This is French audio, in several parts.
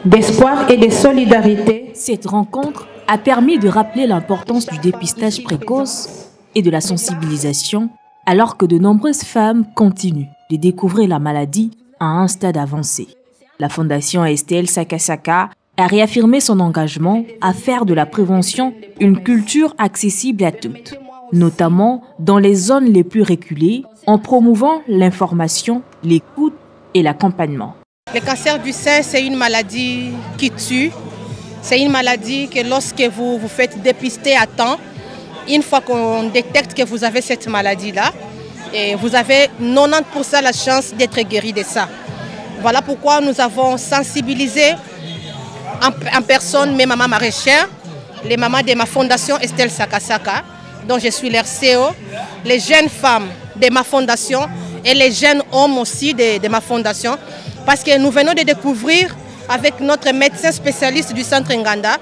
d'espoir et de solidarité. Cette rencontre a permis de rappeler l'importance du dépistage précoce et de la sensibilisation, alors que de nombreuses femmes continuent de découvrir la maladie à un stade avancé. La Fondation Estelle Saka Saka a réaffirmé son engagement à faire de la prévention une culture accessible à toutes, notamment dans les zones les plus reculées, en promouvant l'information, l'écoute et l'accompagnement. Le cancer du sein, c'est une maladie qui tue. C'est une maladie que lorsque vous vous faites dépister à temps, une fois qu'on détecte que vous avez cette maladie-là, vous avez 90% la chance d'être guéri de ça. Voilà pourquoi nous avons sensibilisé en personne mes mamans maraîchères, les mamans de ma fondation Estelle Saka Saka, dont je suis leur CEO, les jeunes femmes de ma fondation et les jeunes hommes aussi de ma fondation, parce que nous venons de découvrir avec notre médecin spécialiste du centre Nganda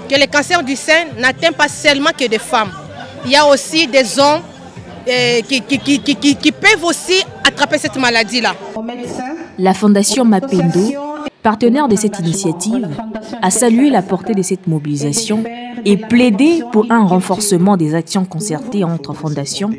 que le cancer du sein n'atteint pas seulement que des femmes. Il y a aussi des hommes qui peuvent aussi attraper cette maladie-là. La Fondation Mapendo, partenaire de cette initiative, a salué la portée de cette mobilisation et plaidé pour un renforcement des actions concertées entre fondations,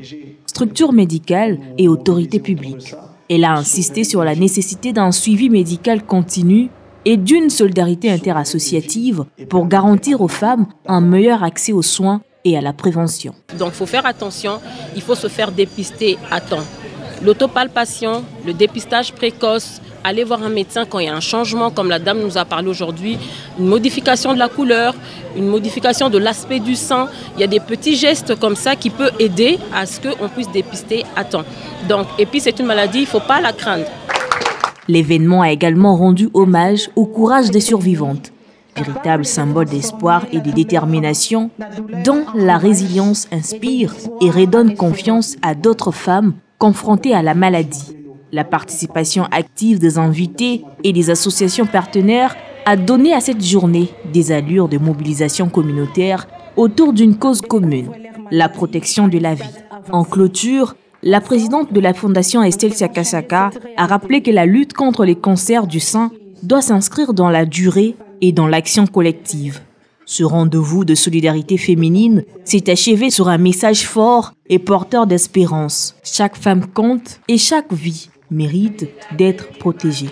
structures médicales et autorités publiques. Elle a insisté sur la nécessité d'un suivi médical continu et d'une solidarité interassociative pour garantir aux femmes un meilleur accès aux soins et à la prévention. Donc il faut faire attention, il faut se faire dépister à temps. L'autopalpation, le dépistage précoce, aller voir un médecin quand il y a un changement, comme la dame nous a parlé aujourd'hui, une modification de la couleur, une modification de l'aspect du sein. Il y a des petits gestes comme ça qui peuvent aider à ce qu'on puisse dépister à temps. Donc, et puis c'est une maladie, il ne faut pas la craindre. L'événement a également rendu hommage au courage des survivantes, véritable symbole d'espoir et de détermination, dont la résilience inspire et redonne confiance à d'autres femmes confrontées à la maladie. La participation active des invités et des associations partenaires a donné à cette journée des allures de mobilisation communautaire autour d'une cause commune, la protection de la vie. En clôture, la présidente de la Fondation Estelle Saka Saka a rappelé que la lutte contre les cancers du sein doit s'inscrire dans la durée et dans l'action collective. Ce rendez-vous de solidarité féminine s'est achevé sur un message fort et porteur d'espérance. Chaque femme compte et chaque vie mérite d'être protégée.